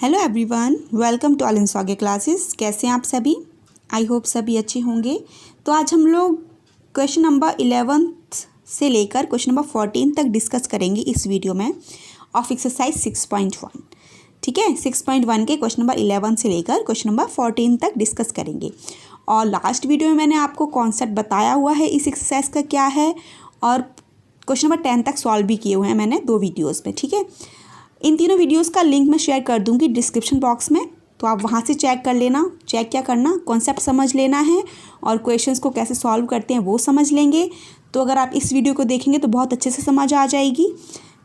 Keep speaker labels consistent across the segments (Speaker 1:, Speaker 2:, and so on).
Speaker 1: Hello everyone, welcome to all in स्वागे classes. कैसे हैं आप सभी? आई होप सभी अच्छे होंगे। तो आज हम लोग क्वेश्चन नंबर 11 से लेकर क्वेश्चन नंबर 14 तक डिस्कस करेंगे इस वीडियो में ऑफ एक्सरसाइज 6.1। ठीक है, 6.1 के क्वेश्चन नंबर 11 से लेकर क्वेश्चन नंबर 14 तक डिस्कस करेंगे। और लास्ट वीडियो में मैंने आपको कॉन्सेप्ट बताया हुआ है इस एक्सरसाइज का क्या है, और क्वेश्चन नंबर 10 तक सॉल्व भी किए हुए हैं मैंने 2 वीडियोज़ में। ठीक है, इन तीनों वीडियोस का लिंक मैं शेयर कर दूंगी डिस्क्रिप्शन बॉक्स में, तो आप वहां से चेक कर लेना। चेक क्या करना, कॉन्सेप्ट समझ लेना है और क्वेश्चंस को कैसे सॉल्व करते हैं वो समझ लेंगे। तो अगर आप इस वीडियो को देखेंगे तो बहुत अच्छे से समझ आ जाएगी,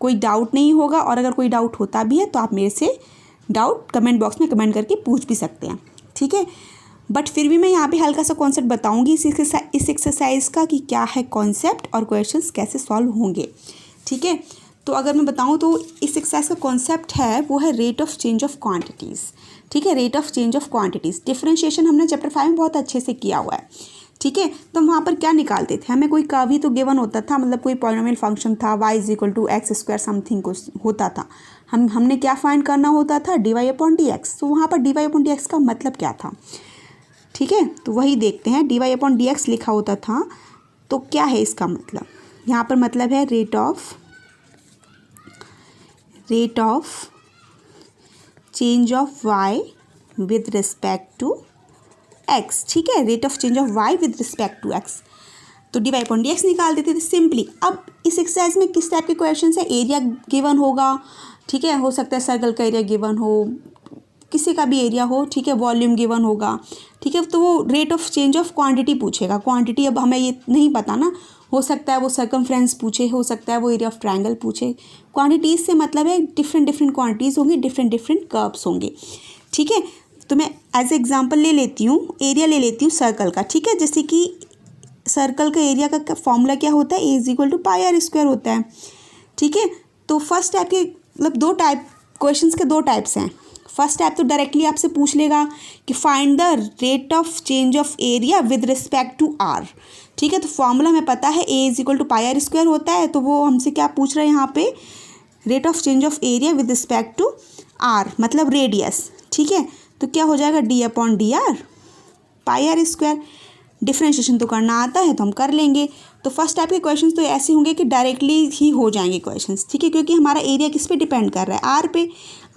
Speaker 1: कोई डाउट नहीं होगा। और अगर कोई डाउट होता भी है तो आप मेरे से डाउट कमेंट बॉक्स में कमेंट करके पूछ भी सकते हैं। ठीक है, बट फिर भी मैं यहाँ पे हल्का सा कॉन्सेप्ट बताऊँगी इस एक्सरसाइज का कि क्या है कॉन्सेप्ट और क्वेश्चंस कैसे सॉल्व होंगे। ठीक है, तो अगर मैं बताऊं तो इस एक्सरसाइज का कॉन्सेप्ट है वो है rate of change of quantities. ठीक है, rate of change of quantities differentiation हमने चैप्टर 5 में बहुत अच्छे से किया हुआ है। ठीक है, तो वहाँ पर क्या निकालते थे, हमें कोई कर्व ही तो गिवन होता था, मतलब कोई पॉलिनोमियल फंक्शन था y = x² समथिंग कुछ होता था। हमने क्या फाइंड करना होता था, dy/dx। तो वहाँ पर dy/dx का मतलब क्या था? ठीक है, तो वही देखते हैं। dy/dx लिखा होता था तो क्या है इसका मतलब? यहाँ पर मतलब है rate of change of y with respect to x। ठीक है, rate of change of y with respect to x। तो dy/dx निकाल देते थे सिंपली। अब इस एक्सरसाइज में किस टाइप के क्वेश्चन है, एरिया गिवन होगा। ठीक है, हो सकता है सर्कल का एरिया गिवन हो, किसी का भी एरिया हो। ठीक है, वॉल्यूम गिवन होगा। ठीक है, तो वो rate of change of quantity पूछेगा। क्वांटिटी अब हमें ये नहीं पता ना, हो सकता है वो सर्कमफ्रेंस पूछे, हो सकता है वो एरिया ऑफ ट्रायंगल पूछे। क्वांटिटीज़ से मतलब है डिफरेंट क्वांटिटीज़ होंगी, डिफरेंट कर्व्स होंगे। ठीक है, तो मैं एज एग्जांपल ले लेती हूँ, एरिया ले लेती हूँ सर्कल का। ठीक है, जैसे कि सर्कल का एरिया का फॉर्मूला क्या होता है, a = πr² होता है। ठीक है, तो फर्स्ट टाइप के मतलब 2 टाइप क्वेश्चंस के 2 टाइप्स हैं। फर्स्ट टाइप तो डायरेक्टली आपसे पूछ लेगा कि find the rate of change of area with respect to R. ठीक है, तो फॉर्मूला में पता है a = πr² होता है, तो वो हमसे क्या पूछ रहा है यहाँ पे, rate of change of area with respect to R मतलब रेडियस। ठीक है, तो क्या हो जाएगा d/dr πr²। डिफ्रेंशिएशन तो करना आता है तो हम कर लेंगे। तो फर्स्ट टाइप के क्वेश्चंस तो ऐसे होंगे कि डायरेक्टली ही हो जाएंगे क्वेश्चंस। ठीक है, क्योंकि हमारा एरिया किस पे डिपेंड कर रहा है, आर पे।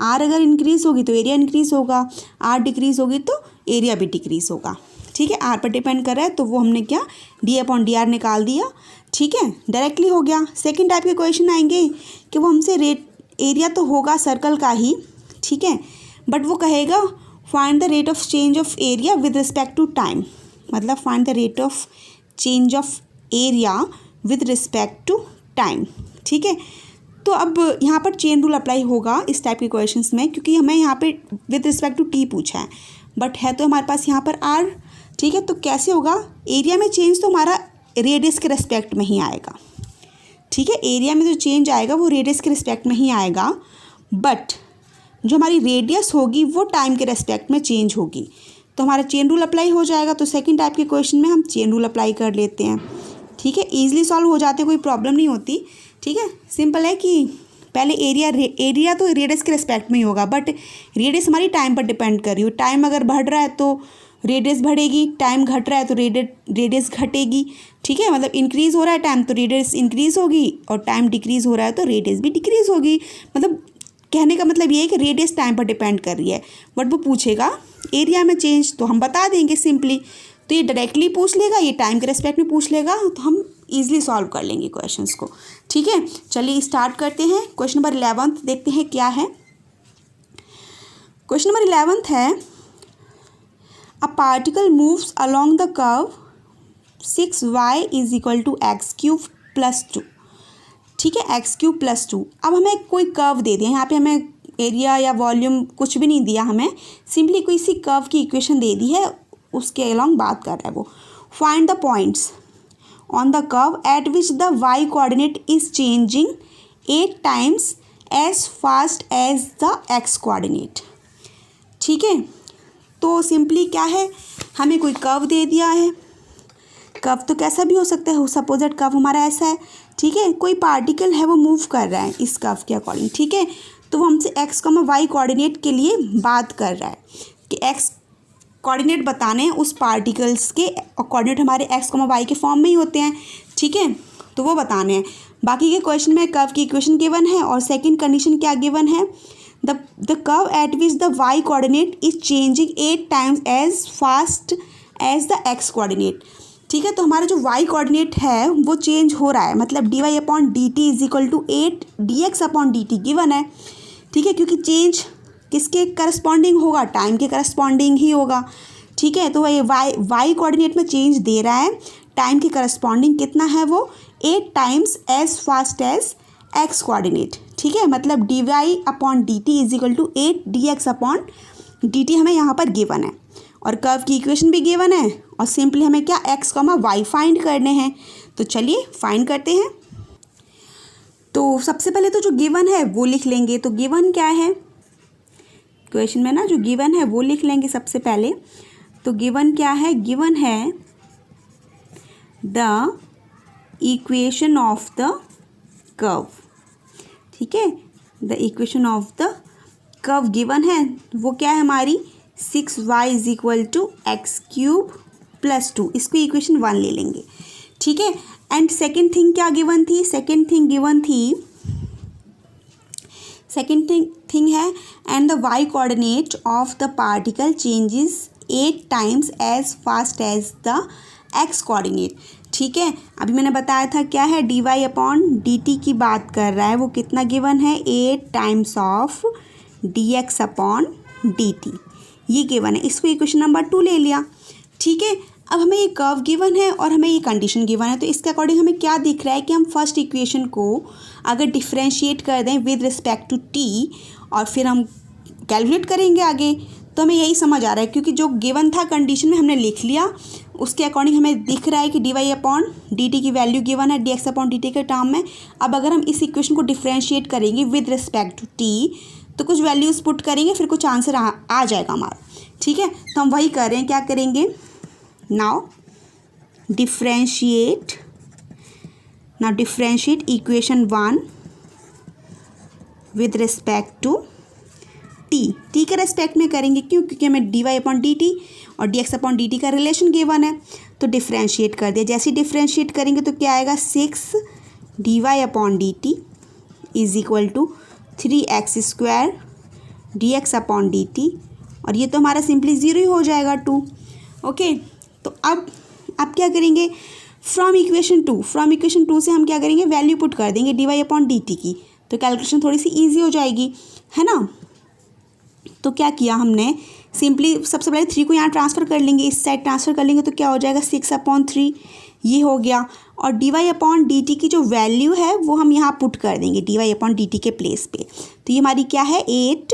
Speaker 1: आर अगर इंक्रीज़ होगी तो एरिया इंक्रीज़ होगा, आर डिक्रीज़ होगी तो एरिया भी डिक्रीज़ होगा। ठीक है, आर पर डिपेंड कर रहा है तो वो हमने क्या d/dr निकाल दिया। ठीक है, डायरेक्टली हो गया। सेकेंड टाइप के क्वेश्चन आएंगे कि वो हमसे एरिया तो होगा सर्कल का ही, ठीक है, बट वो कहेगा find the rate of change of area with respect to time, मतलब find the rate of change of area with respect to time. ठीक है, तो अब यहाँ पर चेन रूल अप्लाई होगा इस टाइप के क्वेश्चंस में, क्योंकि हमें यहाँ पे विद रिस्पेक्ट टू टी पूछा है, बट है तो हमारे पास यहाँ पर आर। ठीक है, तो कैसे होगा, एरिया में चेंज तो हमारा रेडियस के रिस्पेक्ट में ही आएगा। ठीक है, एरिया में जो चेंज आएगा वो रेडियस के रिस्पेक्ट में ही आएगा, बट जो हमारी रेडियस होगी वो टाइम के रिस्पेक्ट में चेंज होगी। तो हमारा चेन रूल अप्लाई हो जाएगा। तो सेकंड टाइप के क्वेश्चन में हम चेन रूल अप्लाई कर लेते हैं। ठीक है, ईजिली सॉल्व हो जाते, कोई प्रॉब्लम नहीं होती। ठीक है, सिंपल है कि पहले एरिया तो रेडियस के रिस्पेक्ट में ही होगा, बट रेडियस हमारी टाइम पर डिपेंड कर रही हो। टाइम अगर बढ़ रहा है तो रेडियस बढ़ेगी, टाइम घट रहा है तो रेडियस घटेगी। ठीक है, मतलब इंक्रीज़ हो रहा है टाइम तो रेडियस इंक्रीज़ होगी, और टाइम डिक्रीज़ हो रहा है तो रेडियस भी डिक्रीज़ होगी। मतलब कहने का मतलब ये है कि रेडियस टाइम पर डिपेंड कर रही है, बट वो पूछेगा एरिया में चेंज तो हम बता देंगे सिंपली। तो ये डायरेक्टली पूछ लेगा, ये टाइम के रेस्पेक्ट में पूछ लेगा, तो हम इजीली सॉल्व कर लेंगे क्वेश्चंस को। ठीक है, चलिए स्टार्ट करते हैं। क्वेश्चन नंबर 11 देखते हैं क्या है। क्वेश्चन नंबर 11 है, a particle moves along the curve 6y = x³ + 2। ठीक है, x³ + 2। अब हमें कोई कर्व दे दिया, यहाँ पे हमें एरिया या वॉल्यूम कुछ भी नहीं दिया, हमें सिंपली कोई सी कर्व की इक्वेशन दे दी है, उसके अलोंग बात कर रहा है वो। Find the points on the curve at which the y coordinate is changing 8 times as fast as the x coordinate. ठीक है, तो सिंपली क्या है, हमें कोई कर्व दे दिया है। कर्व तो कैसा भी हो सकता है, सपोजेट कर्व हमारा ऐसा है। ठीक है, कोई पार्टिकल है वो मूव कर रहा है इस कर्व के अकॉर्डिंग। ठीक है, तो वो हमसे एक्स कॉमा वाई कोऑर्डिनेट के लिए बात कर रहा है कि एक्स कोऑर्डिनेट बताने हैं उस पार्टिकल्स के, और कोऑर्डिनेट हमारे एक्स कॉमा वाई के फॉर्म में ही होते हैं, ठीक है, तो वो बताने हैं। बाकी के क्वेश्चन में कर्व की इक्वेशन गिवन है और सेकंड कंडीशन क्या गिवन है, the curve at which the Y coordinate is changing 8 times as fast as the X coordinate, ठीक है। तो हमारा जो वाई कोऑर्डिनेट है वो चेंज हो रहा है, मतलब dy upon D T is equal to 8 dx upon D T given है, ठीक है, क्योंकि चेंज किसके करस्पॉन्डिंग होगा, टाइम के करस्पॉन्डिंग ही होगा, ठीक है। तो ये वाई कोऑर्डिनेट में चेंज दे रहा है, टाइम के करस्पॉन्डिंग कितना है वो 8 times as fast as X coordinate, ठीक है, मतलब dy upon D T is equal to 8 dx upon D T हमें यहाँ पर गिवन है, और कर्व की इक्वेशन भी गिवन है, और सिंपली हमें क्या एक्स कॉमा वाई फाइंड करने हैं। तो चलिए फाइंड करते हैं। तो सबसे पहले तो जो गिवन है वो लिख लेंगे। तो गिवन क्या है क्वेश्चन में ना, जो गिवन है वो लिख लेंगे सबसे पहले। तो गिवन क्या है, गिवन है the equation of the curve, ठीक है, the equation of the curve given है, वो क्या है हमारी 6y is equal to X cube plus 2, इसको इक्वेशन 1 ले लेंगे, ठीक है। एंड सेकेंड थिंग क्या गिवन थी, सेकेंड थिंग गिवन थी, सेकेंड थिंग है and the Y coordinate of the particle changes 8 times as fast as the X coordinate, ठीक है। अभी मैंने बताया था क्या है, dy अपॉन डी टी की बात कर रहा है, वो कितना गिवन है 8 times of dx upon D T, ये गिवन है, इसको इक्वेशन नंबर 2 ले लिया, ठीक है। अब हमें ये कर्व गिवन है और हमें ये कंडीशन गिवन है, तो इसके अकॉर्डिंग हमें क्या दिख रहा है कि हम फर्स्ट इक्वेशन को अगर डिफ्रेंशिएट कर दें विद रिस्पेक्ट टू t और फिर हम कैलकुलेट करेंगे आगे, तो हमें यही समझ आ रहा है, क्योंकि जो गिवन था कंडीशन में हमने लिख लिया, उसके अकॉर्डिंग हमें दिख रहा है कि dy अपॉन डी टी की वैल्यू गिवन है dx अपॉन डी टी के टर्म में। अब अगर हम इस इक्वेशन को डिफ्रेंशिएट करेंगे विद रिस्पेक्ट टू t, तो कुछ वैल्यूज़ पुट करेंगे, फिर कुछ आंसर आ जाएगा हमारा, ठीक है। तो हम वही कर रहे हैं, क्या करेंगे, now differentiate equation 1 with respect to t के रेस्पेक्ट में करेंगे, क्यों, क्योंकि हमें dy अपॉन डी टी और dx अपॉन डी टी का रिलेशन गिवन है, तो डिफ्रेंशिएट कर दिया। जैसे ही डिफ्रेंशिएट करेंगे तो क्या आएगा, 6 dy upon D T is equal to 3x square dx upon D t, और ये तो हमारा सिंपली 0 ही हो जाएगा 2, ओके। तो अब क्या करेंगे, फ्रॉम इक्वेशन 2 से हम क्या करेंगे, वैल्यू पुट कर देंगे dy अपॉन डी टी की, तो कैलकुलेशन थोड़ी सी ईजी हो जाएगी, है ना। तो क्या किया हमने, सिंपली सबसे पहले 3 को यहाँ ट्रांसफ़र कर लेंगे, इस साइड ट्रांसफ़र कर लेंगे, तो क्या हो जाएगा 6 अपॉन 3, ये हो गया, और dy अपॉन डी टी की जो वैल्यू है वो हम यहाँ पुट कर देंगे dy अपॉन डी टी के प्लेस पे, तो ये हमारी क्या है 8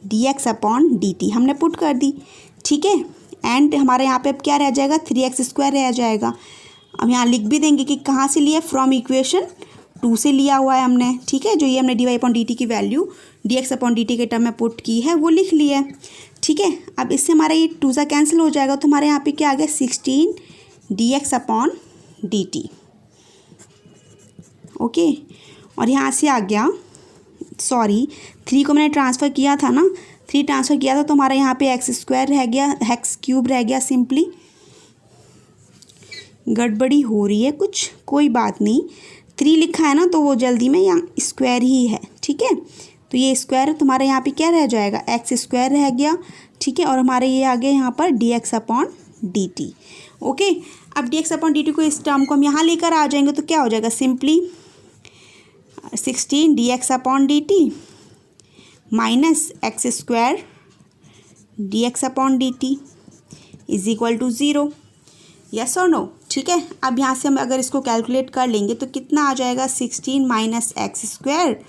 Speaker 1: dx अपॉन डी टी हमने पुट कर दी, ठीक है। एंड हमारे यहाँ पे अब क्या रह जाएगा, 3x स्क्वायर रह जाएगा। अब यहाँ लिख भी देंगे कि कहाँ से लिया, फ्रॉम इक्वेशन 2 से लिया हुआ है हमने, ठीक है, जो ये हमने dy अपॉन डी टी की value dx upon D T के टर्म में पुट की है वो लिख लिया है, ठीक है। अब इससे हमारा ये 2 सा कैंसिल हो जाएगा, तो हमारे यहाँ पे क्या आ गया 16 dx upon D T, okay. और यहाँ से आ गया, सॉरी 3 को मैंने ट्रांसफ़र किया था ना, 3 ट्रांसफ़र किया था, तो हमारा यहाँ पे एक्स स्क्वायर रह गया, एक्स क्यूब रह गया, सिंपली गड़बड़ी हो रही है कुछ, कोई बात नहीं, 3 लिखा है ना तो वो जल्दी में यहाँ स्क्वायर ही है, ठीक है। तो ये स्क्वायर तुम्हारे यहाँ पे क्या रह जाएगा, एक्स स्क्वायर रह गया, ठीक है, और हमारे ये आ गया यहाँ पर dx upon D T, okay. अब dx अपॉन डी टी को, इस टर्म को हम यहाँ लेकर आ जाएंगे, तो क्या हो जाएगा, simply 16 dx upon D t minus x square dx upon D T is equal to 0, yes और नो, ठीक है। अब यहाँ से हम अगर इसको कैलकुलेट कर लेंगे तो कितना आ जाएगा, 16 minus x square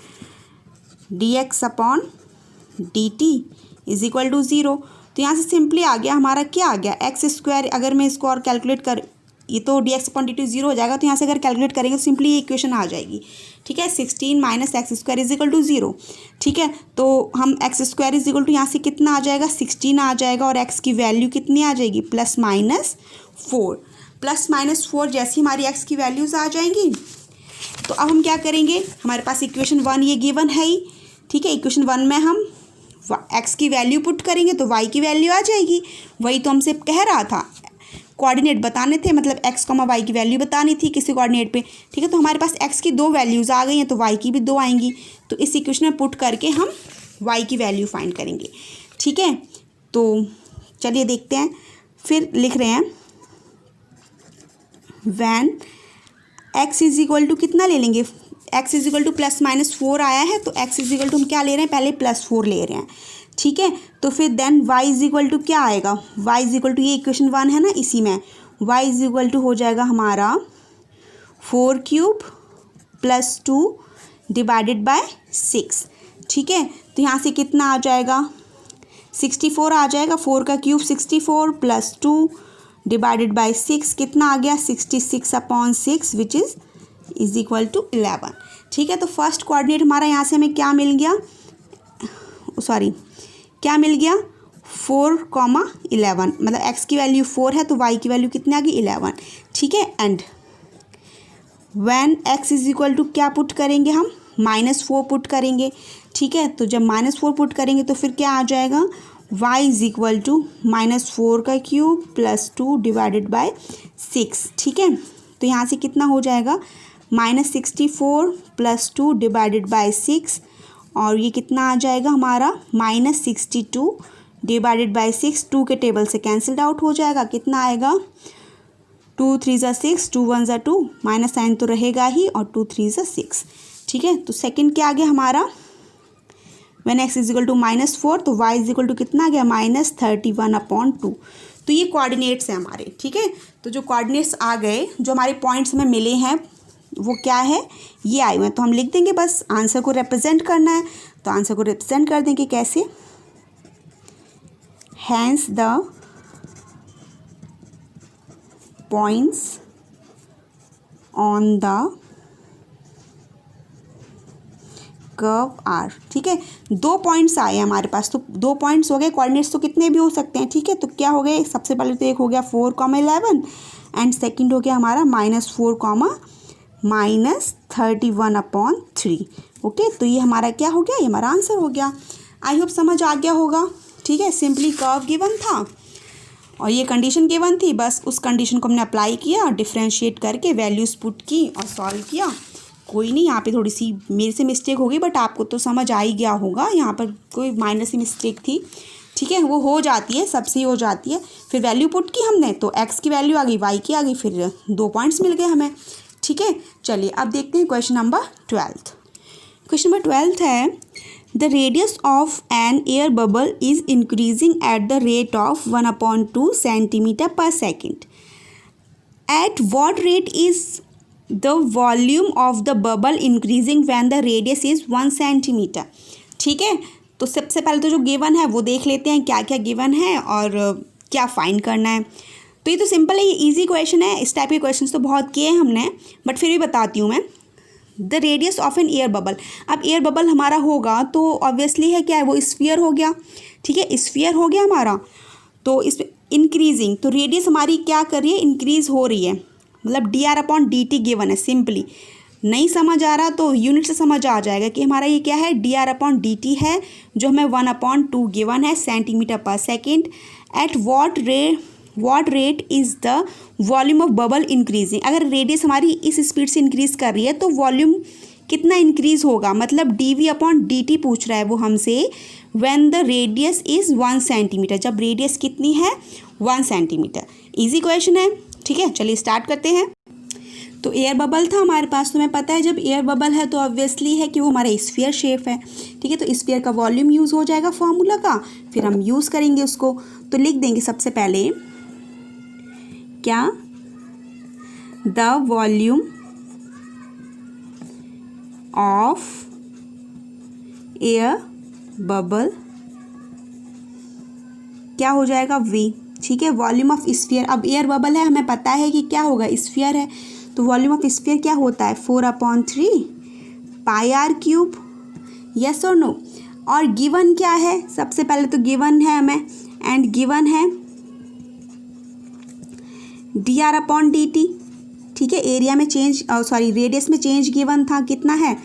Speaker 1: dx upon D T is equal to 0। तो यहाँ से सिंपली आ गया हमारा, क्या आ गया, एक्स स्क्वायर, अगर मैं इसको और कैलकुलेट कर, ये तो dx अपॉन डी टी 0 हो जाएगा, तो यहाँ से अगर कैलकुलेट करेंगे तो सिंपली ये इक्वेशन आ जाएगी, ठीक है, 16 minus x square is equal to 0, ठीक है। तो हम x square is equal to यहाँ से कितना आ जाएगा, 16 आ जाएगा, और एक्स की वैल्यू कितनी आ जाएगी, प्लस माइनस 4, जैसी हमारी एक्स की वैल्यूज़ आ जाएंगी, तो अब हम क्या करेंगे, हमारे पास इक्वेशन 1 ये गिवन है ही, ठीक है। इक्वेशन 1 में हम x की वैल्यू पुट करेंगे तो y की वैल्यू आ जाएगी। वही तो हमसे कह रहा था, कोऑर्डिनेट बताने थे, मतलब x, y की वैल्यू बतानी थी किसी कोऑर्डिनेट पे, ठीक है। तो हमारे पास x की 2 वैल्यूज़ आ गई हैं तो y की भी 2 आएंगी। तो इस इक्वेशन में पुट करके हम y की वैल्यू फाइंड करेंगे, ठीक है। तो चलिए देखते हैं, फिर लिख रहे हैं when x is equal to कितना ले लेंगे, x इज इक्वल टू +-4 आया है तो x इज इक्वल टू हम क्या ले रहे हैं, पहले +4 ले रहे हैं, ठीक है। तो फिर then y is equal to क्या आएगा, y इज इक्वल टू ये इक्वेशन 1 है ना, इसी में y इज इक्वल टू हो जाएगा हमारा 4³ + 2 डिवाइडेड बाय 6, ठीक है। तो यहाँ से कितना आ जाएगा, 64 आ जाएगा, 4 का क्यूब 64 + 2 डिवाइडेड बाय 6 कितना आ गया, 66/6 विच इज इक्वल टू 11, ठीक है। तो फर्स्ट कोऑर्डिनेट हमारा यहाँ से हमें क्या मिल गया, सॉरी क्या मिल गया, 4,11, मतलब x की वैल्यू 4 है तो y की वैल्यू कितनी आ गई, 11, ठीक है। And when x is equal to क्या पुट करेंगे हम, -4 पुट करेंगे, ठीक है। तो जब -4 पुट करेंगे तो फिर क्या आ जाएगा, y इज इक्वल टू -4 का क्यूब + 2 डिवाइडेड बाय 6, ठीक है। तो यहाँ से कितना हो जाएगा, -64 + 2 डिवाइडेड बाय 6, और ये कितना आ जाएगा हमारा -62 डिवाइडेड बाय 6, 2 के टेबल से कैंसल्ड आउट हो जाएगा, कितना आएगा, 2 3 ज़ा 6, 2 1 ज़ा 2, माइनस साइन तो रहेगा ही, और 2 3 ज़ा 6, ठीक है। तो सेकंड क्या आ गया हमारा, when x is equal to -4 तो y इज इक्वल टू कितना आ गया, -31/2। तो ये कोऑर्डिनेट्स हैं हमारे, ठीक है। तो जो कोऑर्डिनेट्स आ गए, जो हमारे पॉइंट्स हमें मिले हैं वो क्या है, ये आए हुए हैं। तो हम लिख देंगे, बस आंसर को रिप्रेजेंट करना है तो आंसर को रिप्रेजेंट कर देंगे कैसे, hence the points on the curve are, ठीक है। 2 पॉइंट्स आए हैं हमारे पास, तो 2 पॉइंट्स हो गए, कोऑर्डिनेट्स तो कितने भी हो सकते हैं, ठीक है। तो क्या हो गए, सबसे पहले तो एक हो गया 4,11 एंड सेकंड हो गया हमारा -4, -31/3, ओके। तो ये हमारा क्या हो गया, ये हमारा आंसर हो गया। आई होप समझ आ गया होगा, ठीक है। सिंपली कर्व गिवन था और ये कंडीशन गिवन थी, बस उस कंडीशन को हमने अप्लाई किया, डिफ्रेंशिएट करके वैल्यूज़ पुट की और सॉल्व किया। कोई नहीं, यहाँ पे थोड़ी सी मेरे से मिस्टेक होगी, बट आपको तो समझ आ ही गया होगा, यहाँ पर कोई माइनर सी मिस्टेक थी, ठीक है। वो हो जाती है, सबसे हो जाती है। फिर वैल्यू पुट की हमने तो x की वैल्यू आ गई, y की आ गई, फिर 2 पॉइंट्स मिल गए हमें, ठीक है। चलिए अब देखते हैं क्वेश्चन नंबर 12। क्वेश्चन नंबर 12 है, the radius of an air bubble is increasing at the rate of 1/2 centimetre per second. At what rate is the volume of the bubble increasing when the radius is 1 centimetre, ठीक है। तो सबसे पहले तो जो given है वो देख लेते हैं, क्या क्या गिवन है और क्या फाइंड करना है। तो ये तो सिंपल है, ये इजी क्वेश्चन है, इस टाइप के क्वेश्चंस तो बहुत किए हैं हमने, बट फिर भी बताती हूँ मैं। The radius of an air bubble, अब एयर बबल हमारा होगा तो ऑब्वियसली है क्या है, वो स्फीयर हो गया, ठीक है, स्फीयर हो गया हमारा। तो इस इंक्रीजिंग, तो रेडियस हमारी क्या कर रही है, इंक्रीज हो रही है, मतलब dr/dt गिवन है। सिंपली नहीं समझ आ रहा तो यूनिट से समझ आ जाएगा कि हमारा ये क्या है, dr/dt है, जो हमें 1/2 गिवन है centimetre per second. At what rate is the volume of bubble increasing, अगर रेडियस हमारी इस स्पीड से इंक्रीज कर रही है तो वॉल्यूम कितना इंक्रीज होगा, मतलब dv/dt पूछ रहा है वो हमसे, when the radius is 1 centimetre, जब रेडियस कितनी है, 1 सेंटीमीटर। ईजी क्वेश्चन है, ठीक है। चलिए स्टार्ट करते हैं। तो एयर बबल था हमारे पास, तुम्हें पता है जब एयर बबल है तो ऑब्वियसली है कि वो हमारा स्फीयर शेप है, ठीक है। तो स्फीयर का वॉल्यूम यूज़ हो जाएगा फॉर्मूला का, फिर हम यूज़ करेंगे उसको। तो लिख देंगे सबसे पहले क्या, the volume of air bubble क्या हो जाएगा, v, ठीक है। वॉल्यूम ऑफ स्फीयर, अब एयर बबल है, हमें पता है कि क्या होगा, स्फीयर है, तो वॉल्यूम ऑफ स्फीयर क्या होता है, 4/3 πr³, यस और नो। और गिवन क्या है, सबसे पहले तो गिवन है हमें, एंड गिवन है dr/dt, ठीक है। एरिया में चेंज रेडियस में चेंज गिवन था, कितना है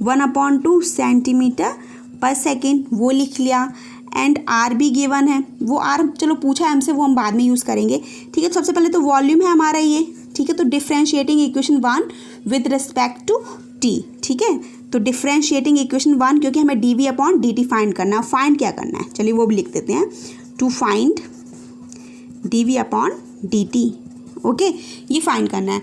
Speaker 1: 1/2 सेंटीमीटर पर सेकेंड, वो लिख लिया। एंड आर भी गिवन है, वो आर चलो पूछा है हमसे, वो हम बाद में यूज़ करेंगे, ठीक है। तो सबसे पहले तो वॉल्यूम है हमारा ये, ठीक है। तो differentiating equation 1 with respect to t, ठीक है। तो डिफ्रेंशिएटिंग इक्वेशन 1, क्योंकि हमें dv/dt फाइंड करना है। फाइंड क्या करना है, चलिए वो भी लिख देते हैं। टू फाइंड dv/dt, ओके, ये फाइंड करना है।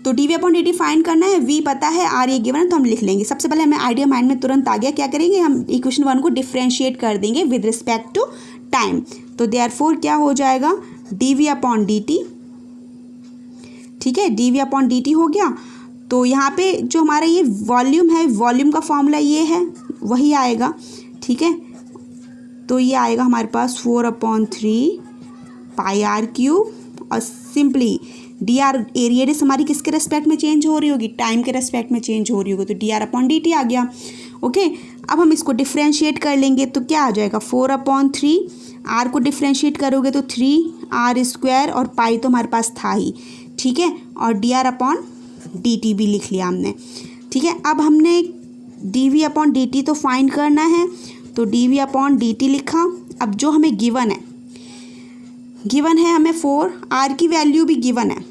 Speaker 1: तो dv/dt फाइंड करना है, v पता है, r ये गिवन है, तो हम लिख लेंगे। सबसे पहले हमें आइडिया माइंड में तुरंत आ गया, क्या करेंगे हम इक्वेशन 1 को डिफ्रेंशिएट कर देंगे विद रिस्पेक्ट टू टाइम। तो देयरफॉर क्या हो जाएगा dv/dt, ठीक है, dv/dt हो गया। तो यहाँ पे जो हमारा ये वॉल्यूम है, वॉल्यूम का फॉर्मूला ये है, वही आएगा, ठीक है। तो ये आएगा हमारे पास 4/3 πr³ और सिंपली dr, रेडियस हमारी किसके रेस्पेक्ट में चेंज हो रही होगी, टाइम के रेस्पेक्ट में चेंज हो रही होगी, तो dr/dt आ गया, ओके। अब हम इसको डिफ्रेंशिएट कर लेंगे, तो क्या आ जाएगा 4/3, r को डिफ्रेंशिएट करोगे तो 3r² और पाई तो हमारे पास था ही, ठीक है। और dr/dt भी लिख लिया हमने, ठीक है। अब हमने dv/dt तो फाइंड करना है, तो dv/dt लिखा। अब जो हमें गिवन है हमें 4, r की वैल्यू भी गिवन है,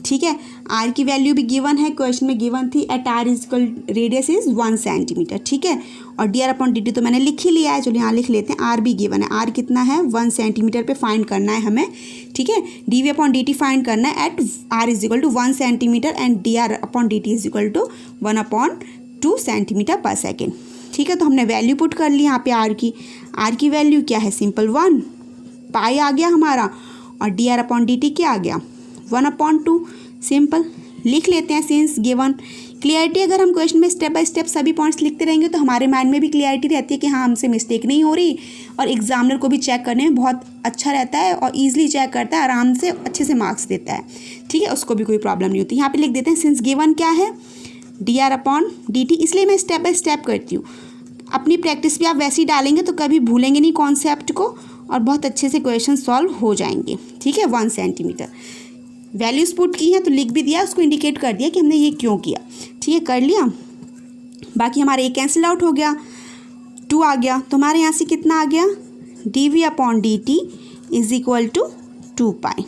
Speaker 1: ठीक है। r की वैल्यू भी गिवन है, क्वेश्चन में गिवन थी at r equal radius is 1 centimetre, ठीक है। और dr/dt तो मैंने लिख ही लिया है, चलो यहाँ लिख लेते हैं। r भी गिवन है, r कितना है 1 सेंटीमीटर पे फाइंड करना है हमें, ठीक है। dv/dt फाइंड करना है at r is equal to 1 centimetre and dr/dt is equal to 1/2 centimetre per second, ठीक है। तो हमने वैल्यू पुट कर ली यहाँ पे r की वैल्यू क्या है, सिंपल 1 पाई आ गया हमारा, और dr/dt क्या आ गया 1/2, सिंपल लिख लेते हैं सिंस गिवन। क्लियरिटी, अगर हम क्वेश्चन में स्टेप बाय स्टेप सभी पॉइंट्स लिखते रहेंगे तो हमारे माइंड में भी क्लियरिटी रहती है कि हाँ हमसे मिस्टेक नहीं हो रही, और एग्जामिनर को भी चेक करने में बहुत अच्छा रहता है और ईजिली चेक करता है, आराम से अच्छे से मार्क्स देता है, ठीक है। उसको भी कोई प्रॉब्लम नहीं होती। यहाँ पे लिख देते हैं सिंस गिवन क्या है dr/dt, इसलिए मैं स्टेप बाय स्टेप करती हूँ। अपनी प्रैक्टिस भी आप वैसे ही डालेंगे तो कभी भूलेंगे नहीं कॉन्सेप्ट को, और बहुत अच्छे से क्वेश्चन सॉल्व हो जाएंगे, ठीक है। 1 सेंटीमीटर वैल्यूज पुट की हैं तो लिख भी दिया, उसको इंडिकेट कर दिया कि हमने ये क्यों किया, ठीक है, कर लिया। बाकी हमारा ये कैंसिल आउट हो गया, 2 आ गया, तो हमारे यहाँ से कितना आ गया dv/dt इज इक्वल टू 2 पाई।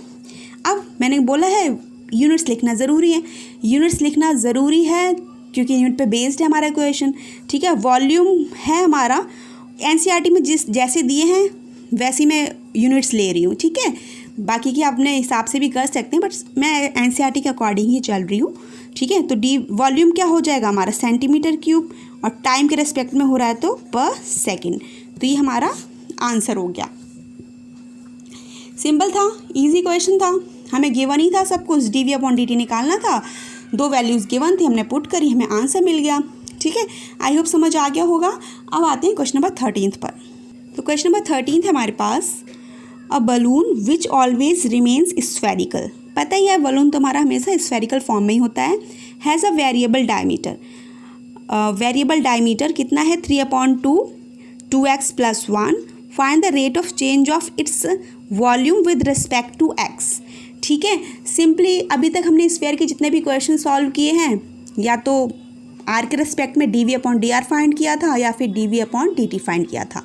Speaker 1: अब मैंने बोला है यूनिट्स लिखना ज़रूरी है, यूनिट्स लिखना ज़रूरी है क्योंकि यूनिट पे बेस्ड है हमारा क्वेश्चन, ठीक है। वॉल्यूम है हमारा एनसीईआरटी में जैसे दिए हैं वैसी मैं यूनिट्स ले रही हूँ, ठीक है। बाकी की अपने हिसाब से भी कर सकते हैं, बट मैं एनसीईआरटी के अकॉर्डिंग ही चल रही हूँ, ठीक है। तो वॉल्यूम क्या हो जाएगा हमारा सेंटीमीटर क्यूब, और टाइम के रेस्पेक्ट में हो रहा है तो पर सेकेंड। तो ये हमारा आंसर हो गया। सिंपल था, इजी क्वेश्चन था, हमें गिवन ही था सब कुछ, dv/dt निकालना था, 2 वैल्यूज़ गिवन थी, हमने पुट करी, हमें आंसर मिल गया, ठीक है। आई होप समझ आ गया होगा। अब आते हैं क्वेश्चन नंबर 13 पर। तो क्वेश्चन नंबर 13 है हमारे पास, a balloon which always remains spherical. पता ही है बलून तो हमारा हमेशा स्फेरिकल फॉर्म में ही होता है। Has a variable diameter, variable diameter कितना है 3/2 2x + 1। Find the rate of change of its volume with respect to x, ठीक है। सिंपली अभी तक हमने स्फेयर के जितने भी क्वेश्चन सॉल्व किए हैं, या तो r के रेस्पेक्ट में dv/dr फाइंड किया था, या फिर dv/dt फाइंड किया था।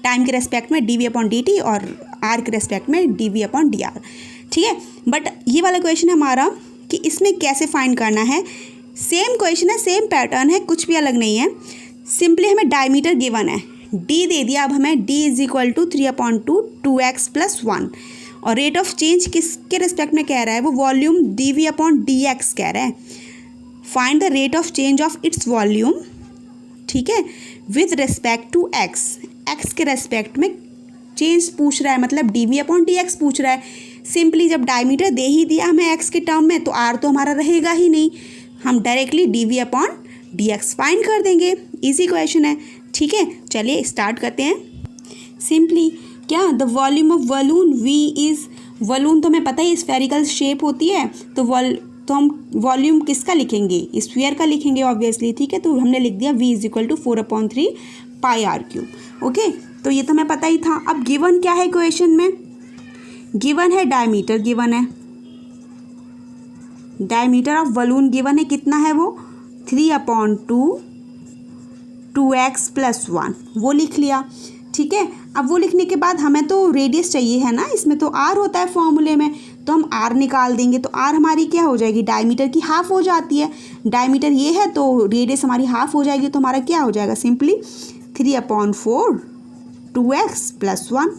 Speaker 1: टाइम के रेस्पेक्ट में dv/dt और r के रेस्पेक्ट में dv/dr, ठीक है। बट ये वाला क्वेश्चन है हमारा कि इसमें कैसे फाइंड करना है। सेम क्वेश्चन है, सेम पैटर्न है, कुछ भी अलग नहीं है। सिंपली हमें डायमीटर गिवन है, d दे दिया, अब हमें d is equal to 3/2 2x + 1, और रेट ऑफ चेंज किसके रेस्पेक्ट में कह रहा है, वो वॉल्यूम dv/dx कह रहा है। Find the rate of change of its volume, ठीक है, विद रिस्पेक्ट टू x के रेस्पेक्ट में चेंज पूछ रहा है, मतलब dv/dx पूछ रहा है। सिंपली जब डायमीटर दे ही दिया हमें x के टर्म में, तो r तो हमारा रहेगा ही नहीं, हम डायरेक्टली dv/dx फाइंड कर देंगे। इजी क्वेश्चन है, ठीक है। चलिए स्टार्ट करते हैं। सिंपली क्या, the volume of balloon v is, balloon तो हमें पता ही स्फेरिकल शेप होती है, तो हम वॉल्यूम किसका लिखेंगे, स्फीयर का लिखेंगे ऑब्वियसली, ठीक है। तो हमने लिख दिया v is equal to 4/3 πr³, okay. तो ये तो हमें पता ही था। अब गिवन क्या है क्वेश्चन में, गिवन है डायमीटर, गिवन है डायमीटर ऑफ बलून गिवन है कितना है वो 3/2 2x + 1 वो लिख लिया। ठीक है, अब वो लिखने के बाद हमें तो रेडियस चाहिए है ना, इसमें तो r होता है फॉर्मूले में, तो हम r निकाल देंगे। तो r हमारी क्या हो जाएगी, डायमीटर की हाफ हो जाती है। डायमीटर ये है तो रेडियस हमारी हाफ हो जाएगी, तो हमारा क्या हो जाएगा सिंपली 3/4 2x + 1।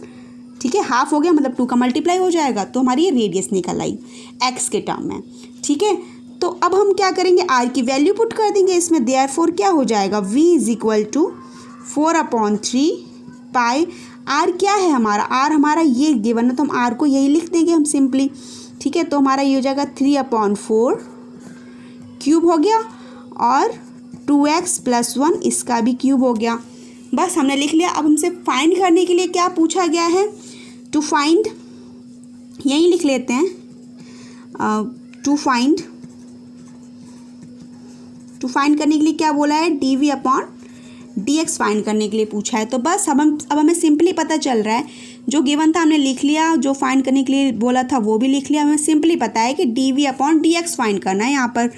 Speaker 1: ठीक है, हाफ हो गया मतलब 2 का मल्टीप्लाई हो जाएगा, तो हमारी ये रेडियस निकल आई x के टर्म में। ठीक है, तो अब हम क्या करेंगे, r की वैल्यू पुट कर देंगे इसमें। देयरफॉर क्या हो जाएगा v = 4/3 पाई। r क्या है हमारा, r हमारा ये गिवन है तो हम r को यही लिख देंगे हम सिंपली। ठीक है, तो हमारा ये हो जाएगा 3/4 क्यूब हो गया और 2x + 1 इसका भी क्यूब हो गया। बस हमने लिख लिया। अब हमसे फाइंड करने के लिए क्या पूछा गया है, टू फाइंड, यहीं लिख लेते हैं, टू फाइंड करने के लिए क्या बोला है, dv/dx फाइंड करने के लिए पूछा है। तो बस अब हमें सिंपली पता चल रहा है, जो गिवन था हमने लिख लिया, जो फाइंड करने के लिए बोला था वो भी लिख लिया। हमें सिंपली पता है कि dv/dx फाइंड करना है। यहाँ पर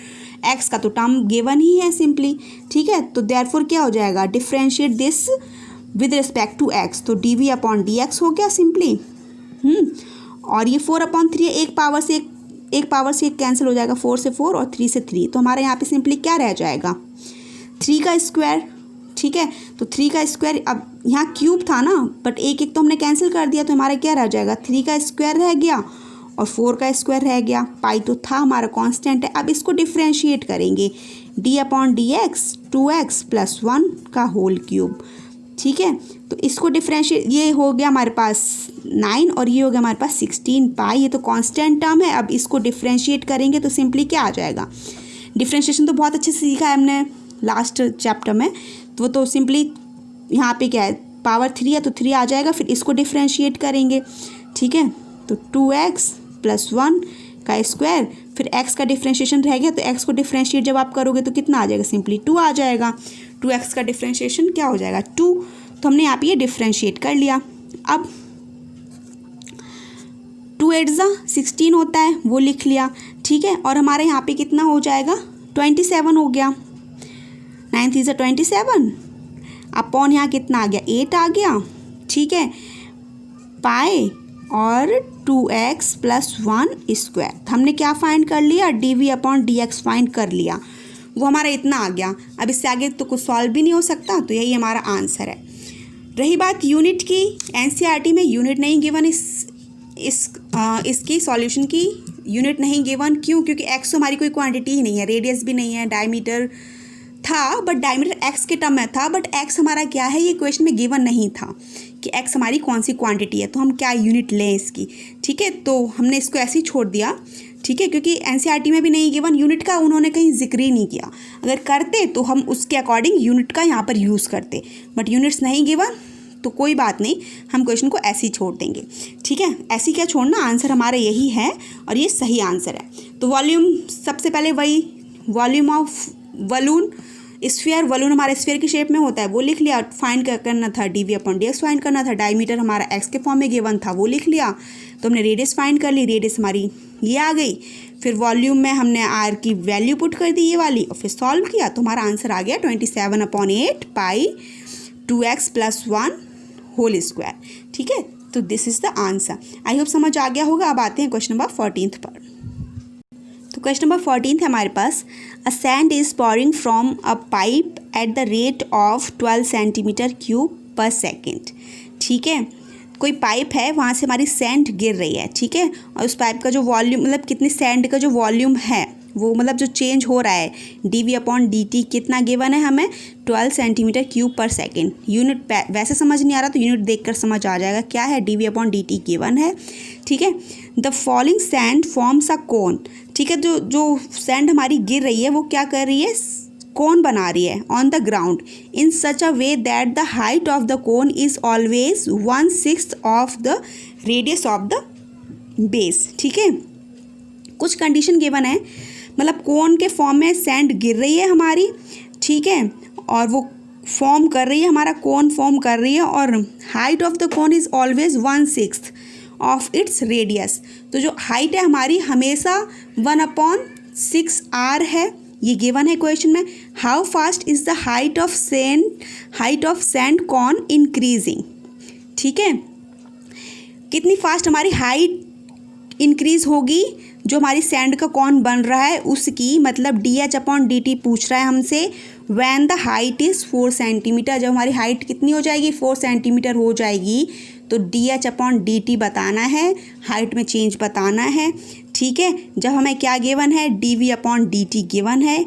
Speaker 1: x का तो टर्म गिवन ही है सिंपली। ठीक है, तो देयरफॉर क्या हो जाएगा, differentiate this with respect to x, तो dv/dx हो गया सिंपली। और ये 4/3 एक पावर से कैंसिल हो जाएगा, 4 से 4 और 3 से 3, तो हमारे यहाँ पे सिंपली क्या रह जाएगा 3 का स्क्वायर। ठीक है, तो 3 का स्क्वायर, अब यहाँ क्यूब था ना, बट एक तो हमने कैंसिल कर दिया, तो हमारा क्या रह जाएगा 3 का स्क्वायर रह गया और 4 का स्क्वायर रह गया। पाई तो था हमारा कांस्टेंट है। अब इसको डिफरेंशिएट करेंगे, d/dx 2x + 1 का होल क्यूब। ठीक है, तो इसको डिफरेंशिएट, ये हो गया हमारे पास 9 और ये हो गया हमारे पास 16 पाई। ये तो कांस्टेंट टर्म है। अब इसको डिफरेंशिएट करेंगे तो सिंपली क्या आ जाएगा, डिफरेंशिएशन तो बहुत अच्छे से सीखा है हमने लास्ट चैप्टर में, तो वो तो सिंपली यहाँ पे क्या है, पावर 3 है तो 3 आ जाएगा, फिर इसको डिफरेंशिएट करेंगे। ठीक है, तो 2x + 1 का स्क्वायर, फिर x का डिफरेंशिएशन रह गया, तो x को डिफरेंशिएट जब आप करोगे तो कितना आ जाएगा, सिंपली 2 आ जाएगा। 2x का डिफरेंशिएशन क्या हो जाएगा 2, तो हमने यहाँ पे ये डिफरेंशिएट कर लिया। अब 2 × 16 होता है वो लिख लिया। ठीक है, और हमारे यहाँ पे कितना हो जाएगा 27 हो गया, 9 3 27 अपॉन यहाँ कितना आ गया 8 आ गया। ठीक है, पाई और 2x + 1 स्क्वायर, हमने क्या फाइंड कर लिया, dv/dx फाइंड कर लिया, वो हमारा इतना आ गया। अब इससे आगे तो कुछ सॉल्व भी नहीं हो सकता, तो यही हमारा आंसर है। रही बात यूनिट की, एनसीईआरटी में यूनिट नहीं गिवन, इसकी सॉल्यूशन की यूनिट नहीं गिवन। क्यों, क्योंकि x तो हमारी कोई क्वांटिटी ही नहीं है, रेडियस भी नहीं है, डायमीटर था बट डायमीटर x के टर्म में था, बट x हमारा क्या है ये क्वेश्चन में गिवन नहीं था कि x हमारी कौन सी क्वांटिटी है, तो हम क्या यूनिट लें इसकी। ठीक है, तो हमने इसको ऐसे ही छोड़ दिया। ठीक है, क्योंकि एनसीईआरटी में भी नहीं गिवन, यूनिट का उन्होंने कहीं जिक्र ही नहीं किया। अगर करते तो हम उसके अकॉर्डिंग यूनिट का यहाँ पर यूज़ करते, बट यूनिट्स नहीं गिवन तो कोई बात नहीं, हम क्वेश्चन को ऐसे ही छोड़ देंगे। ठीक है, ऐसे क्या छोड़ना, आंसर हमारा यही है और ये सही आंसर है। तो वॉल्यूम, सबसे पहले वही volume of balloon, sphere, balloon हमारे स्फीयर की शेप में होता है वो लिख लिया। फाइंड करना था dv/dx फाइंड करना था। डायमीटर हमारा x के फॉर्म में गिवन था वो लिख लिया। तो हमने रेडियस फाइंड कर ली, रेडियस हमारी ये आ गई। फिर वॉल्यूम में हमने r की वैल्यू पुट कर दी ये वाली, और फिर सॉल्व किया तो हमारा आंसर आ गया 27/8 पाई 2x + 1 होल स्क्वायर। ठीक है, तो this is the answer. I hope समझ आ गया होगा। अब आते हैं क्वेश्चन नंबर 14 पर। तो क्वेश्चन नंबर 14 है हमारे पास, a sand is pouring from a pipe at the rate of 12 cm3/s। ठीक है, कोई पाइप है, वहाँ से हमारी सैंड गिर रही है। ठीक है, और उस पाइप का जो वॉल्यूम, मतलब कितनी सैंड का जो वॉल्यूम है वो, मतलब जो चेंज हो रहा है, dv/dt कितना गिवन है हमें 12 cm3/s। यूनिट वैसे समझ नहीं आ रहा तो यूनिट देखकर समझ आ जाएगा क्या है, dv/dt गिवन है। ठीक है, the falling sand forms a cone. ठीक है, जो सैंड हमारी गिर रही है वो क्या कर रही है, कोन बना रही है on the ground in such a way that the height of the cone is always 1/6 of the radius of the base. ठीक है, कुछ कंडीशन गिवन है, मतलब कोन के फॉर्म में सैंड गिर रही है हमारी। ठीक है, और वो फॉर्म कर रही है, हमारा कोन फॉर्म कर रही है, और height of the cone is always 1/6 of its radius. तो जो हाइट है हमारी हमेशा 1/6 6r है, ये गिवन है क्वेश्चन में। How fast is the height of sand cone increasing, ठीक है, कितनी फास्ट हमारी हाइट इंक्रीज होगी जो हमारी सैंड का कॉन बन रहा है उसकी, मतलब dh/dt पूछ रहा है हमसे। When the height is 4 centimetre, जब हमारी हाइट कितनी हो जाएगी, 4 सेंटीमीटर हो जाएगी, तो dh/dt बताना है, हाइट में चेंज बताना है, ठीक है। जब हमें क्या गिवन है, dv/dt गिवन है,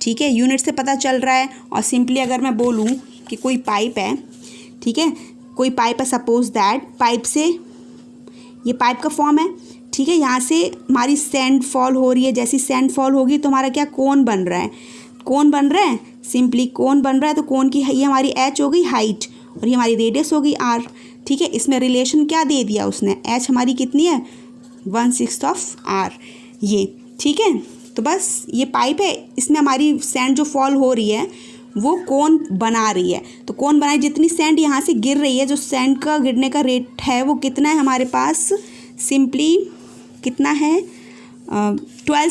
Speaker 1: ठीक है, यूनिट से पता चल रहा है। और सिंपली अगर मैं बोलूँ कि कोई पाइप है, ठीक है, कोई पाइप है, सपोज दैट पाइप से, ये पाइप का फॉर्म है, ठीक है, यहाँ से हमारी सैंड फॉल हो रही है, जैसी सैंड फॉल होगी तो हमारा क्या कोन बन रहा है, कोन बन रहा है, सिंपली कोन बन रहा है। तो कोन की ये हमारी h हो गई हाइट और ये हमारी रेडियस हो गई r, ठीक है। इसमें रिलेशन क्या दे दिया उसने, h हमारी कितनी है 1/6 ऑफ r, ये, ठीक है। तो बस ये पाइप है, इसमें हमारी सैंड जो फॉल हो रही है वो कोन बना रही है। तो कोन बनाई, जितनी सैंड यहाँ से गिर रही है, जो सैंड का गिरने का रेट है वो कितना है हमारे पास, सिंपली कितना है 12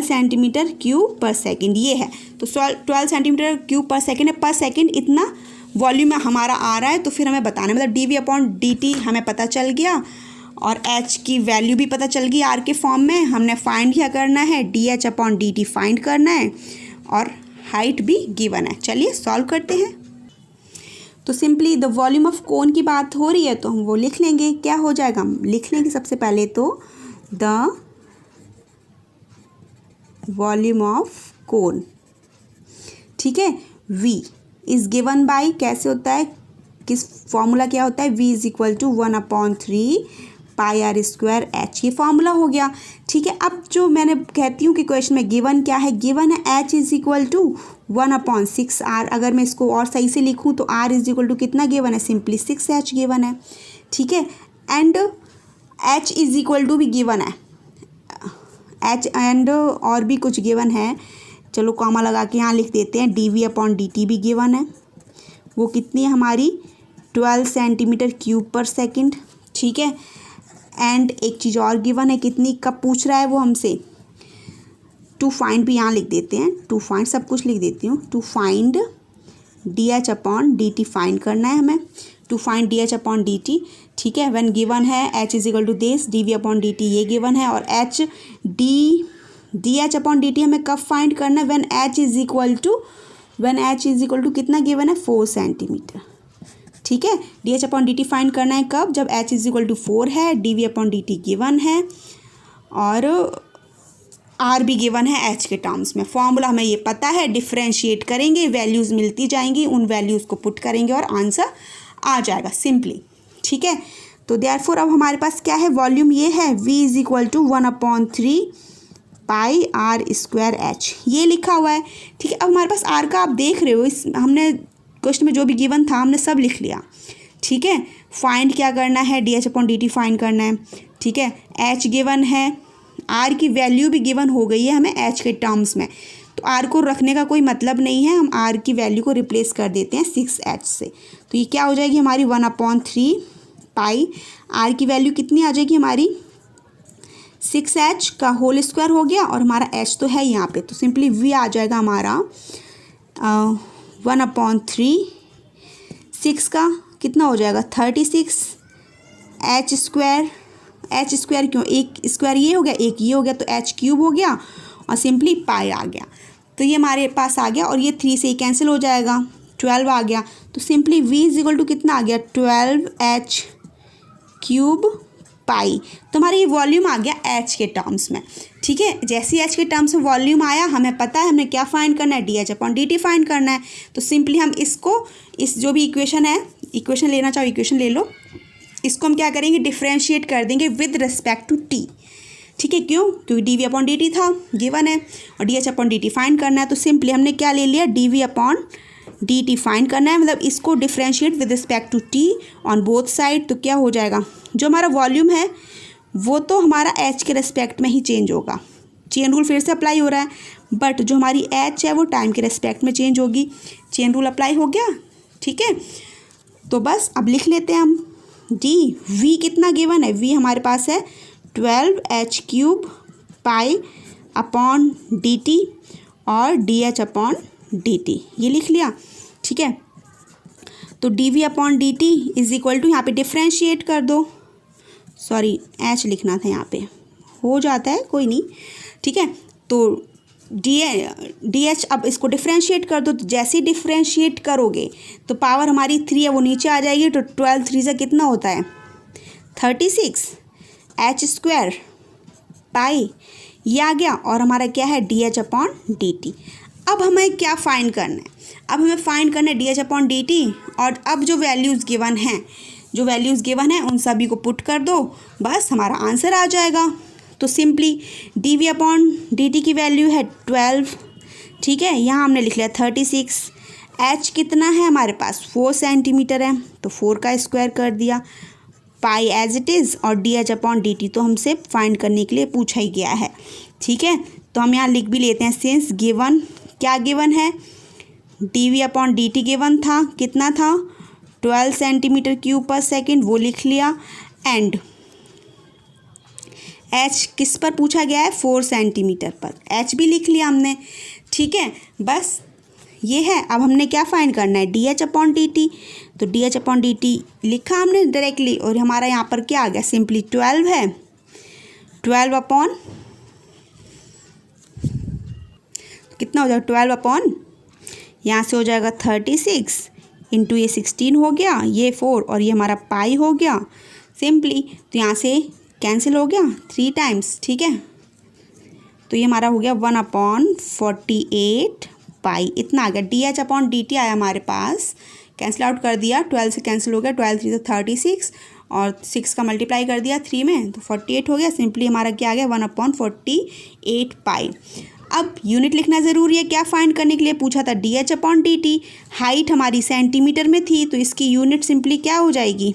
Speaker 1: सेंटीमीटर क्यूब पर सेकेंड, ये है। तो 12 सेंटीमीटर क्यूब पर सेकेंड है, पर सेकेंड इतना वॉल्यूम हमारा आ रहा है। तो फिर हमें बताना, मतलब dv/dt हमें पता चल गया और h की वैल्यू भी पता चल गई r के फॉर्म में। हमने फाइंड क्या करना है, dh/dt फाइंड करना है और हाइट भी गिवन है। चलिए सॉल्व करते हैं। तो simply the volume of cone की बात हो रही है तो हम वो लिख लेंगे। क्या हो जाएगा, हम लिख लेंगे सबसे पहले तो द वॉल्यूम ऑफ कोन, ठीक है। v इज गिवन बाय, कैसे होता है, किस फॉर्मूला क्या होता है, v is equal to 1/3 pi r square h, ये फॉर्मूला हो गया, ठीक है। अब जो मैंने कहती हूँ कि क्वेश्चन में गिवन क्या है, गिवन है h is equal to 1/6r। अगर मैं इसको और सही से लिखूँ तो r इज इक्वल टू कितना गिवन है, सिंपली 6h गिवन है, ठीक है। And h is equal to भी गिवन है, h एंड और भी कुछ गिवन है, चलो कॉमा लगा के यहाँ लिख देते हैं। dv/dt भी गिवन है, वो कितनी है हमारी 12 सेंटीमीटर क्यूब पर सेकेंड, ठीक है। एंड एक चीज़ और गिवन है, कितनी, कब पूछ रहा है वो हमसे, टू फाइंड भी यहाँ लिख देते हैं, टू फाइंड सब कुछ लिख देती हूँ। टू फाइंड dh/dt फाइंड करना है हमें, टू फाइंड dh/dt, ठीक है। व्हेन गिवन है h is equal to this, dv/dt ये गिवन है, और dh/dt हमें कब फाइंड करना है, when h is equal to कितना गिवन है, 4 सेंटीमीटर, ठीक है। dh/dt फाइंड करना है कब, जब h इज इक्वल टू 4 है, dv/dt गिवन है और r भी गिवन है h के टर्म्स में। फॉर्मूला हमें ये पता है, डिफ्रेंशिएट करेंगे, वैल्यूज़ मिलती जाएंगी, उन वैल्यूज़ को पुट करेंगे और आंसर आ जाएगा सिंपली, ठीक है। तो देयरफॉर अब हमारे पास क्या है, वॉल्यूम ये है, v is equal to 1/3 pi r square h, ये लिखा हुआ है, ठीक है। अब हमारे पास r का आप देख रहे हो, इस हमने क्वेश्चन में जो भी गिवन था हमने सब लिख लिया, ठीक है। फाइंड क्या करना है, dh/dt फाइंड करना है, ठीक है। h गिवन है, r की वैल्यू भी गिवन हो गई है हमें h के टर्म्स में, तो r को रखने का कोई मतलब नहीं है, हम r की वैल्यू को रिप्लेस कर देते हैं 6h से। तो ये क्या हो जाएगी हमारी 1/3 पाई, r की वैल्यू कितनी आ जाएगी हमारी 6h का होल स्क्वायर हो गया, और हमारा h तो है यहाँ पे, तो सिंपली v आ जाएगा हमारा 1/3, 6 का कितना हो जाएगा 36, h स्क्वायर क्यों, एक स्क्वायर ये हो गया, एक ये हो गया, तो h क्यूब हो गया और सिंपली पाई आ गया। तो ये हमारे पास आ गया और ये 3 से ही कैंसिल हो जाएगा, 12 आ गया। तो simply v is equal to कितना आ गया 12h क्यूब पाई। तो हमारा ये वॉल्यूम आ गया h के टर्म्स में, ठीक है। जैसे h के टर्म्स में वॉल्यूम आया, हमें पता है हमें क्या फाइंड करना है, dh/dt फाइंड करना है। तो सिंपली हम इसको, इस जो भी इक्वेशन है, इक्वेशन लेना चाहो इक्वेशन ले लो, इसको हम क्या करेंगे, डिफ्रेंशिएट कर देंगे विद रिस्पेक्ट टू t, ठीक है। क्यों, क्योंकि dv/dt था गिवन है और dh/dt फाइंड करना है। तो सिंपली हमने क्या ले लिया, dv/dt फाइंड करना है, मतलब इसको differentiate with respect to t on both side. तो क्या हो जाएगा, जो हमारा वॉल्यूम है वो तो हमारा h के रिस्पेक्ट में ही चेंज होगा, चेन रूल फिर से अप्लाई हो रहा है, बट जो हमारी h है वो टाइम के रिस्पेक्ट में चेंज होगी, चेन रूल अप्लाई हो गया, ठीक है। तो बस अब लिख लेते हैं हम v कितना गिवन है, v हमारे पास है 12h cube pi upon dt और dh अपॉन dt, ये लिख लिया, ठीक है। तो dv upon dt is equal to, यहाँ पे डिफ्रेंशिएट कर दो, सॉरी h लिखना था, यहाँ पे हो जाता है, कोई नहीं, ठीक है। तो dh अब इसको डिफ्रेंशिएट कर दो, तो जैसे ही डिफ्रेंशिएट करोगे तो पावर हमारी 3 है वो नीचे आ जाएगी, तो 12 3 से कितना होता है 36 h स्क्वायर पाई, ये आ गया, और हमारा क्या है dh अपॉन dt। अब हमें क्या फाइंड करना है, अब हमें फाइंड करना है dh अपॉन dt, और अब जो वैल्यूज़ गिवन हैं उन सभी को पुट कर दो, बस हमारा आंसर आ जाएगा। तो सिंपली dv अपॉन dt की वैल्यू है 12, ठीक है, यहाँ हमने लिख लिया 36, h कितना है हमारे पास 4 सेंटीमीटर है, तो 4 का स्क्वायर कर दिया, पाई एज इट इज़, और dh अपॉन dt तो हमसे फाइंड करने के लिए पूछा ही गया है, ठीक है। तो हम यहाँ लिख भी लेते हैं, सिंस गिवन, क्या गिवन है, dv अपॉन dt गिवन था, कितना था 12 सेंटीमीटर क्यूब पर सेकेंड, वो लिख लिया, एंड h किस पर पूछा गया है 4 सेंटीमीटर पर, h भी लिख लिया हमने, ठीक है। बस ये है, अब हमने क्या फाइंड करना है dh अपॉन dt, तो dh अपॉन dt लिखा हमने डायरेक्टली, और हमारा यहाँ पर क्या आ गया, सिंपली 12 है, 12 अपॉन कितना हो जाएगा 12 अपॉन, यहाँ से हो जाएगा 36 इंटू ये 16 हो गया, ये 4 और ये हमारा पाई हो गया सिंपली, तो यहाँ से कैंसिल हो गया 3 टाइम्स, ठीक है। तो ये हमारा हो गया 1 अपॉन 48 पाई, इतना आ गया, dh अपॉन dt आया हमारे पास, कैंसिल आउट कर दिया, 12 से कैंसिल हो गया, 12 3 से 36 और 6 का मल्टीप्लाई कर दिया 3 में, तो 48 हो गया, सिंपली हमारा क्या आ गया 1 अपॉन 48 पाई। अब यूनिट लिखना ज़रूरी है, क्या फाइंड करने के लिए पूछा था dh अपॉन dt, हाइट हमारी सेंटीमीटर में थी, तो इसकी यूनिट सिंपली क्या हो जाएगी,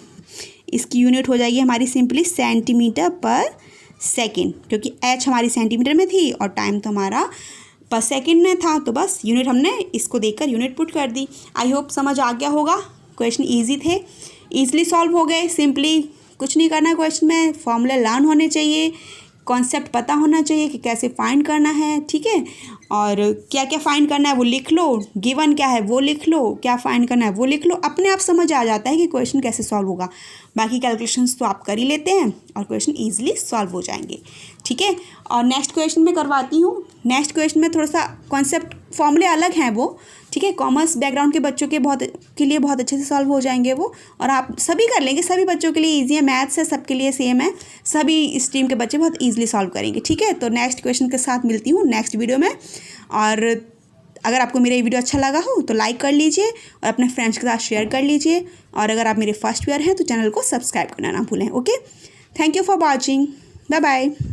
Speaker 1: इसकी यूनिट हो जाएगी हमारी सिंपली सेंटीमीटर पर सेकेंड, क्योंकि h हमारी सेंटीमीटर में थी और टाइम तो हमारा पर सेकेंड में था, तो बस यूनिट हमने इसको देखकर यूनिट पुट कर दी। आई होप समझ आ गया होगा, क्वेश्चन इजी थे, ईजिली सॉल्व हो गए, सिंपली कुछ नहीं करना है क्वेश्चन में, फॉर्मूले लर्न होने चाहिए, कॉन्सेप्ट पता होना चाहिए कि कैसे फाइंड करना है, ठीक है, और क्या क्या फाइंड करना है वो लिख लो, गिवन क्या है वो लिख लो, क्या फाइंड करना है वो लिख लो, अपने आप समझ आ जाता है कि क्वेश्चन कैसे सॉल्व होगा। बाकी कैलकुलेशंस तो आप कर ही लेते हैं और क्वेश्चन ईजिली सॉल्व हो जाएंगे, ठीक है। और नेक्स्ट क्वेश्चन में करवाती हूँ, नेक्स्ट क्वेश्चन में थोड़ा सा कॉन्सेप्ट फॉर्मूले अलग हैं वो, ठीक है, कॉमर्स बैकग्राउंड के बच्चों के लिए बहुत अच्छे से सॉल्व हो जाएंगे वो, और आप सभी कर लेंगे, सभी बच्चों के लिए ईजी है, मैथ्स है सबके लिए सेम है, सभी स्ट्रीम के बच्चे बहुत ईजिली सॉल्व करेंगे, ठीक है। तो नेक्स्ट क्वेश्चन के साथ मिलती हूँ नेक्स्ट वीडियो में, और अगर आपको मेरा ये वीडियो अच्छा लगा हो तो लाइक कर लीजिए और अपने फ्रेंड्स के साथ शेयर कर लीजिए, और अगर आप मेरे फर्स्ट व्यूअर हैं तो चैनल को सब्सक्राइब करना ना भूलें। Okay, thank you for watching, bye bye.